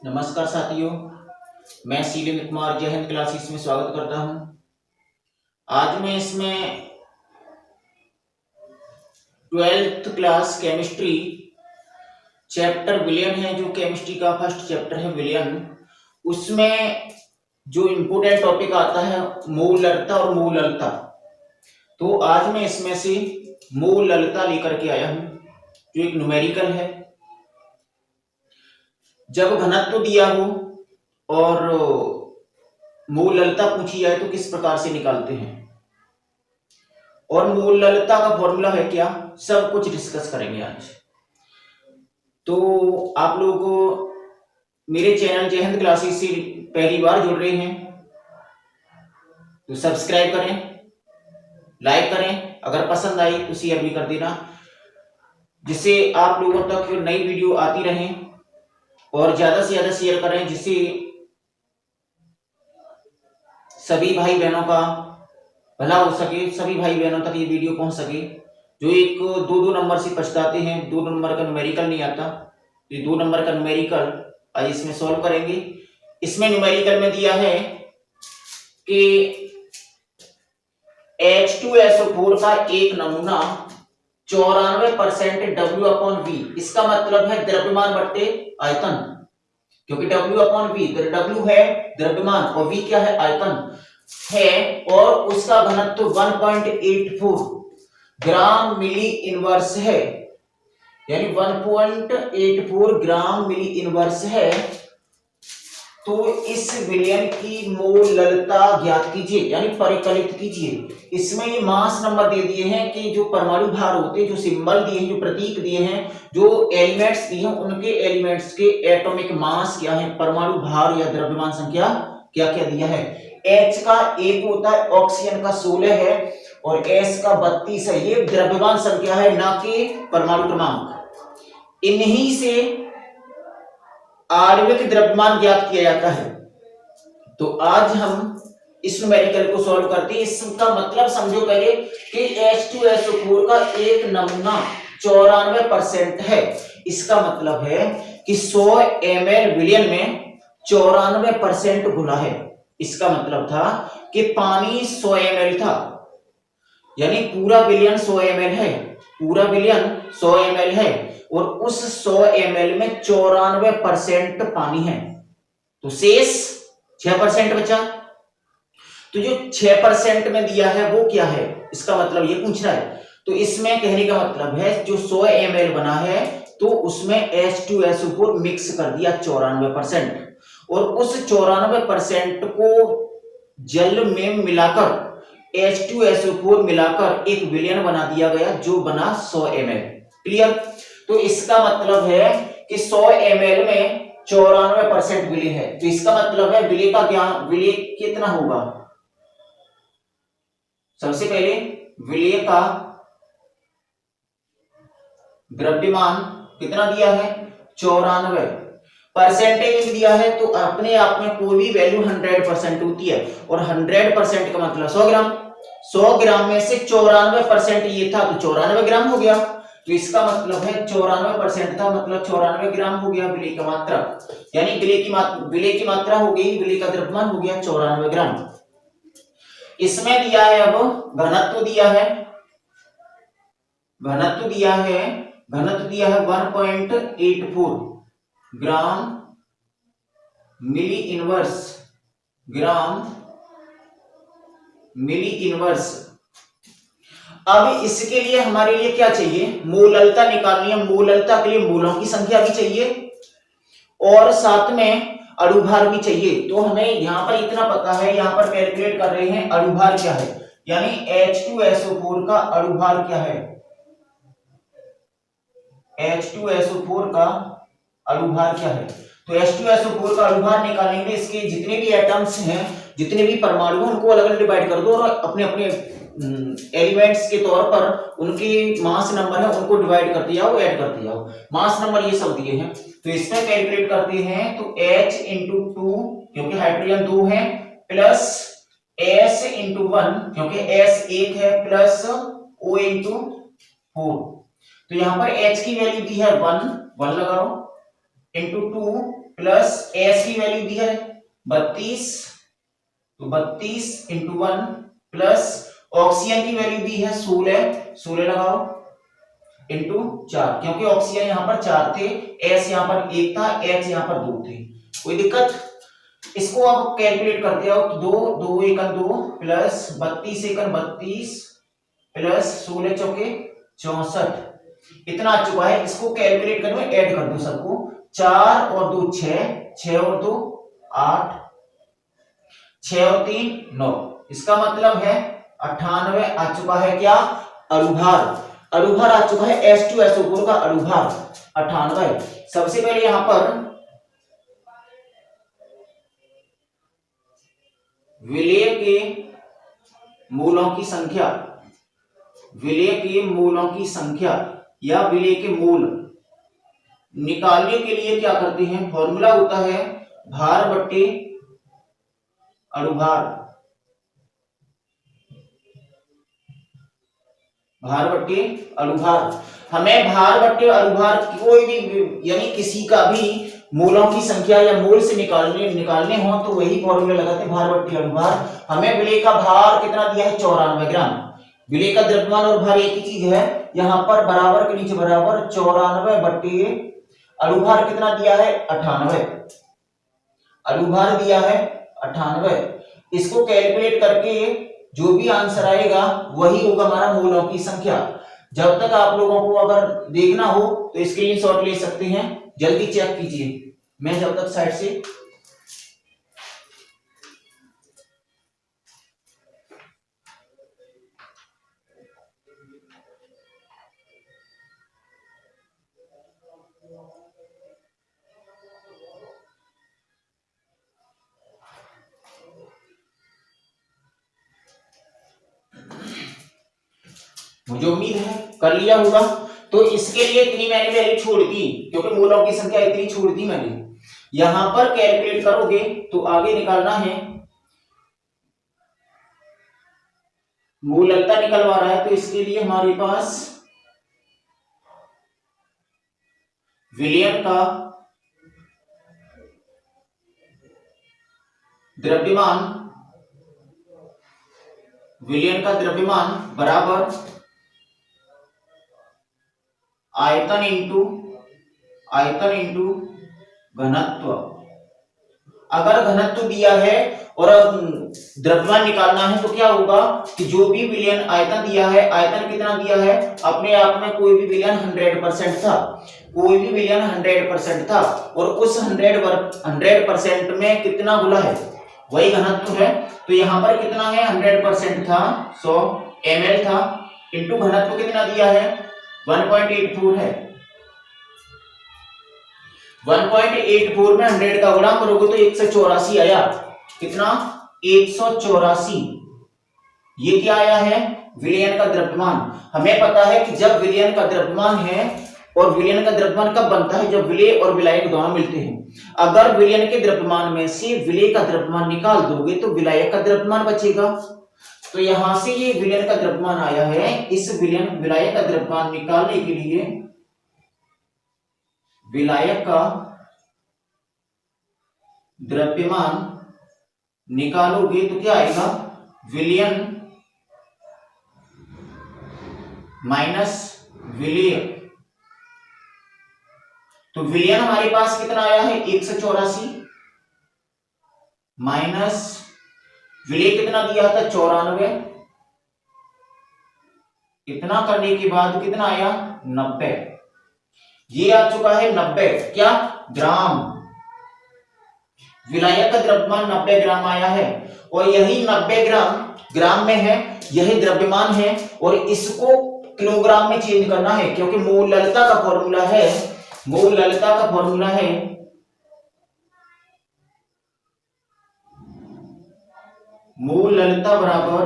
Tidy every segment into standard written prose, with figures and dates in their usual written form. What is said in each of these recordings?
नमस्कार साथियों, मैं शीलेंद्र कुमार जय हिंद क्लासेस में स्वागत करता हूं। आज मैं इसमें 12th क्लास केमिस्ट्री चैप्टर विलयन है, जो केमिस्ट्री का फर्स्ट चैप्टर है विलयन। उसमें जो इम्पोर्टेंट टॉपिक आता है मोलरता और मोललता, तो आज मैं इसमें से मोललता लेकर के आया हूं, जो एक न्यूमेरिकल है। जब घनत्व दिया हो और मोललता पूछी जाए तो किस प्रकार से निकालते हैं और मोललता का फॉर्मूला है क्या, सब कुछ डिस्कस करेंगे आज। तो आप लोग मेरे चैनल जय हिंद क्लासेस से पहली बार जुड़ रहे हैं तो सब्सक्राइब करें, लाइक करें, अगर पसंद आई तो शेयर भी कर देना, जिससे आप लोगों तक नई वीडियो आती रहे। और ज्यादा से ज्यादा शेयर करें, जिससे सभी भाई बहनों का भला हो सके, सभी भाई बहनों तक ये वीडियो पहुंच सके। जो एक दो नंबर से पछताते हैं, 2 नंबर का न्यूमेरिकल नहीं आता, ये 2 नंबर का न्यूमेरिकल आज इसमें सॉल्व करेंगे। इसमें न्यूमेरिकल में दिया है कि H2SO4 का एक नमूना 94% W/V, इसका मतलब है द्रव्यमान बट्टे आयतन, क्योंकि W/V W है द्रव्यमान और V क्या है, आयतन है, और उसका घनत्व 1.84 ग्राम मिली इनवर्स है, यानी 1.84 ग्राम मिली इनवर्स है। तो इस विलयन की मोललता ज्ञात कीजिए, यानी परिकलित कीजिए। इसमें ये मास नंबर दे दिए हैं कि जो परमाणु भार होते हैं, जो सिंबल दिए हैं, जो प्रतीक दिए हैं, जो एलिमेंट्स दिए हैं, उनके एलिमेंट्स के एटॉमिक मास क्या है, परमाणु भार या द्रव्यमान संख्या क्या क्या दिया है। H का 1 होता है, ऑक्सीजन का 16 है और S का 32 है। ये द्रव्यमान संख्या है, ना कि परमाणु क्रमांक। इन्हीं से आणविक द्रव्यमान ज्ञात किया जाता है। तो आज हम इस न्यूमेरिकल को सॉल्व करते हैं। इसका मतलब समझो पहले कि H2SO4 का एक नमूना 94% है। इसका मतलब है कि 100 ml विलयन में 94% घुला है। इसका मतलब था कि पानी 100 ml था, यानी पूरा विलयन 100 ml है, पूरा विलयन 100 ml है और उस 100 ml में 94% पानी है, तो शेष 6% बचा। तो जो 6% में दिया है वो क्या है, इसका मतलब ये पूछ रहा है। तो इसमें कहने का मतलब है जो 100 ml बना है तो उसमें H2SO4 मिक्स कर दिया 94%, और उस 94% को जल में मिलाकर H2SO4 मिलाकर एक विलयन बना दिया गया, जो बना 100 ml। क्लियर। तो इसका मतलब है कि 100 ml में 94% विलय है, तो इसका मतलब है विलय का क्या, विलय कितना होगा। सबसे पहले विलय का द्रव्यमान कितना दिया है, 94 परसेंटेज दिया है, तो अपने आप में कोई भी वैल्यू 100% होती है, और 100% का मतलब 100 ग्राम। 100 ग्राम में से 94% ये था तो 94 ग्राम हो गया। तो इसका मतलब है 94% था, मतलब 94 ग्राम हो गया विलय का मात्रा, यानी विलय की मात्रा हो गई, विलय का द्रव्यमान हो गया 94 ग्राम। इसमें दिया है, अब घनत्व दिया है, घनत्व दिया है 1.84 ग्राम मिली इनवर्स, ग्राम मिली इनवर्स। अब इसके लिए हमारे लिए क्या चाहिए, मोललता निकालनी है। मोललता के लिए मोलों की संख्या भी चाहिए और साथ में अणुभार भी चाहिए। तो हमें यहां पर इतना पता है, यहां पर कैलकुलेट कर रहे हैं अणुभार क्या है, यानी H2SO4 का अणुभार क्या है, H2SO4 का अणुभार क्या है। तो H2SO4 का अणुभार निकालने के लिए इसके जितने भी एटम्स हैं, जितने भी परमाणु हैं, उनको अलग अलग डिवाइड कर दो और अपने अपने एलिमेंट्स के तौर पर उनके मास नंबर है उनको डिवाइड करते जाओ, ऐड करते जाओ। मास नंबर ये सब दिए हैं, तो इसमें कैलकुलेट करते हैं तो H इंटू 2 क्योंकि हाइड्रोजन 2 है, प्लस S इंटू 1 क्योंकि S 1 है, प्लस O इंटू 4। तो यहां पर H की वैल्यू दी है 1 लगाओ, इंटू 2 प्लस एस की वैल्यू दी है 32, तो 32 इंटू 1 प्लस ऑक्सीजन की वैल्यू दी है 16, 16 लगाओ इंटू 4, क्योंकि ऑक्सीजन यहां पर 4 थे, एस यहां पर 1 था, एच यहां पर 2 थे। कोई दिक्कत? इसको आप कैलकुलेट करते हो तो 2 2 1 2 प्लस 32 1 32 प्लस 16 चौके 64, इतना आ चुका है। इसको कैलकुलेट करने में ऐड कर दो सबको, 4 और 2 6, 6 और 2 8, 6 और 3 9, इसका मतलब है 98 आ चुका है क्या? अणुभार, अणुभार आ चुका है H2SO4 का अणुभार 98। सबसे पहले यहां पर विलेय के मूलों की संख्या, विलेय के मूलों की संख्या या विलेय के मूल निकालने के लिए क्या करते हैं? फॉर्मूला होता है भार बट्टे अणुभार, भार बट्टे अणुभार। हमें भार बट्टे अणुभार कोई भी यानी किसी का भी मूलों की संख्या या मूल से निकालने हो तो वही फॉर्मूला लगाते हैं, भार बट्टे अणुभार। हमें विलेय का भार कितना दिया है? 94 ग्राम। विलेय का द्रव्यमान और भार एक ही चीज है, यहां पर बराबर के नीचे बराबर 94 बट्टे अणुभार कितना दिया है? 98, अणुभार दिया है 98। इसको कैलकुलेट करके जो भी आंसर आएगा वही होगा हमारा मूलों की संख्या। जब तक आप लोगों को अगर देखना हो तो स्क्रीनशॉट ले सकते हैं, जल्दी चेक कीजिए। मैं जब तक साइड से मुझे उम्मीद है कर लिया होगा। तो इसके लिए इतनी मैंने वैल्यू छोड़ दी, क्योंकि मूलों की संख्या इतनी छोड़ दी मैंने। यहां पर कैलकुलेट करोगे तो आगे निकालना है, मूललता निकलवा रहा है, तो इसके लिए हमारे पास विलयन का द्रव्यमान, विलयन का द्रव्यमान बराबर आयतन इंटू घनत्व। अगर घनत्व दिया है और द्रव्यमान निकालना है तो क्या होगा कि जो भी विलयन आयतन दिया है, आयतन कितना दिया है? अपने आप में कोई भी विलयन 100% था, कोई भी विलयन 100% था, और उस 100% में कितना घुला है वही घनत्व है। तो यहां पर कितना है? 100% था 100 ml था, इंटू घनत्व कितना दिया है? 1.84 है। 1.84 में 100 का गुणा करोगे तो 184 आया। कितना? 184। ये क्या आया है? विलयन का द्रव्यमान। हमें पता है कि जब विलयन का द्रव्यमान है, और विलयन का द्रव्यमान कब बनता है? जब विलेय और विलायक दोनों मिलते हैं। अगर विलयन के द्रव्यमान में से विलेय का द्रव्यमान निकाल दोगे तो विलायक का द्रव्यमान बचेगा। तो यहां से ये विलयन का द्रव्यमान आया है। इस विलायक का द्रव्यमान निकालने के लिए विलायक का द्रव्यमान निकालोगे तो क्या आएगा? विलयन माइनस विलेय। तो विलयन हमारे पास कितना आया है? 184 माइनस विलेय कितना दिया था? 94। इतना करने के बाद कितना आया? 90। ये आ चुका है 90 क्या? ग्राम। विलायक का द्रव्यमान 90 ग्राम आया है, और यही 90 ग्राम में है, यही द्रव्यमान है, और इसको किलोग्राम में चेंज करना है, क्योंकि मोललता का फॉर्मूला है, मोललता का फॉर्मूला है मोललता बराबर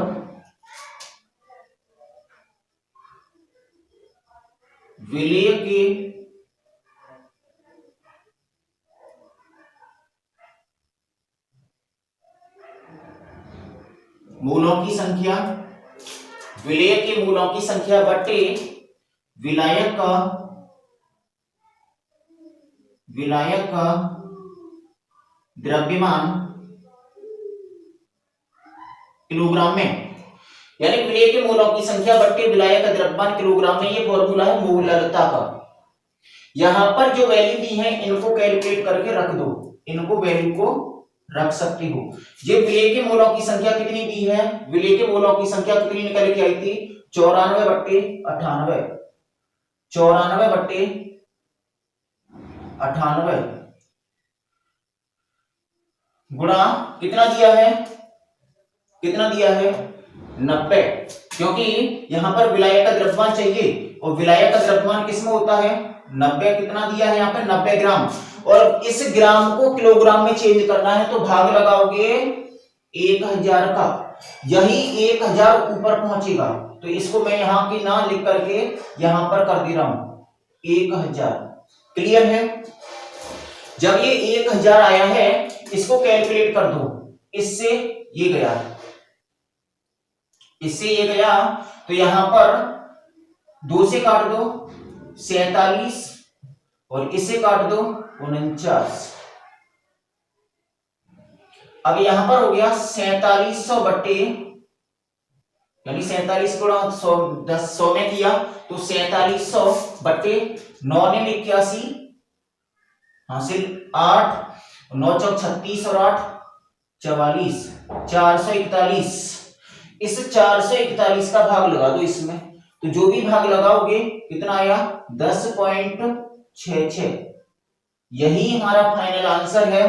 विलेय के मूलों की संख्या, विलेय के मूलों की संख्या बटे विलायक का द्रव्यमान किलोग्राम में, यानी विलेय के मोलों की संख्या बट्टे विलायक का द्रव्यमान किलोग्राम में, ये फॉर्मूला है मोलरता का। यहां पर जो वैल्यू दी है इनको कैलकुलेट करके रख दो, इनको वैल्यू को रख सकती हो। ये विलेय के मोलों की संख्या कितनी दी है, विलेय के मोलों की संख्या कितनी निकल के आई थी, 94/98, 94/98 गुणा कितना दिया है, कितना दिया है 90, क्योंकि यहां पर विलायक का द्रव्यमान चाहिए और विलायक का द्रव्यमान किसमें होता है 90, कितना दिया है यहाँ पे 90 ग्राम, और इस ग्राम को किलोग्राम में चेंज करना है तो भाग लगाओगे 1000 का, यही 1000 ऊपर पहुंचेगा, तो इसको मैं यहां की ना लिख करके यहां पर कर दे रहा हूं 1000। क्लियर है। जब ये 1000 आया है इसको कैलकुलेट कर दो, इससे ये गया, इससे ये गया, तो यहां पर 2 से काट दो 47 और इससे काट दो 49। अब यहां पर हो गया 4700 बट्टे, यानी 47 गुणा 100 में किया तो 4700 बट्टे 9 ने 81 हासिल 8, 9 चौक 36 और 8 44, 441। इस 441 का भाग लगा दो इसमें, तो जो भी भाग लगाओगे कितना आया 10.66, यही हमारा फाइनल आंसर है।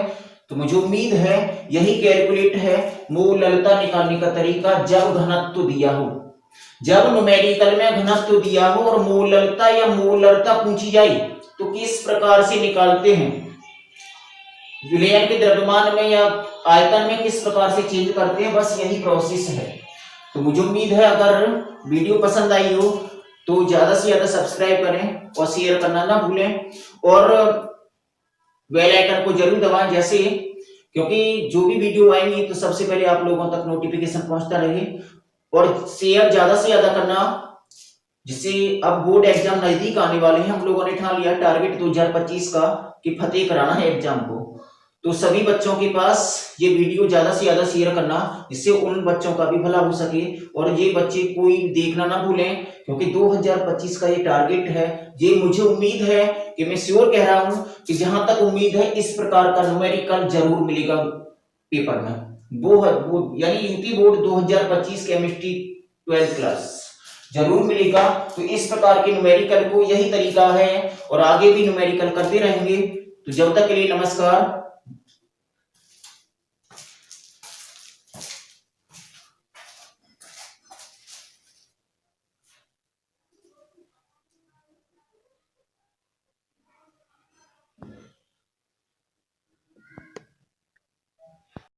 तो मुझे उम्मीद है यही कैलकुलेट है मोलरता निकालने का तरीका, जब घनत्व दिया हो, जब न्यूमेरिकल में घनत्व दिया हो और मोलरता या मोलरता पूछी जाए तो किस प्रकार से निकालते हैं, विलयन के द्रव्यमान में या आयतन में किस प्रकार से चेंज करते हैं, बस यही प्रोसेस है। तो मुझे उम्मीद है अगर वीडियो पसंद आई हो तो ज्यादा से ज्यादा सब्सक्राइब करें और शेयर करना ना भूलें, और बेल आइकन को जरूर दबाएं, जैसे क्योंकि जो भी वीडियो आएंगी तो सबसे पहले आप लोगों तक नोटिफिकेशन पहुंचता रहे, और शेयर ज्यादा से ज्यादा करना, जिससे अब बोर्ड एग्जाम नजदीक आने वाले हैं, हम लोगों ने ठान लिया टारगेट 2025 का कि फतेह कराना है एग्जाम को, तो सभी बच्चों के पास ये वीडियो ज्यादा से ज्यादा शेयर करना, जिससे उन बच्चों का भी भला हो सके, और ये बच्चे कोई देखना ना भूलें, क्योंकि 2025 का ये टारगेट है। ये मुझे उम्मीद है कि मैं श्योर कह रहा हूं कि जहां तक उम्मीद है इस प्रकार का न्यूमेरिकल जरूर मिलेगा पेपर में, वो यानी UP board 2025 chemistry 12th class जरूर मिलेगा। तो इस प्रकार के न्यूमेरिकल को यही तरीका है और आगे भी न्यूमेरिकल करते रहेंगे। तो जब तक के लिए नमस्कार।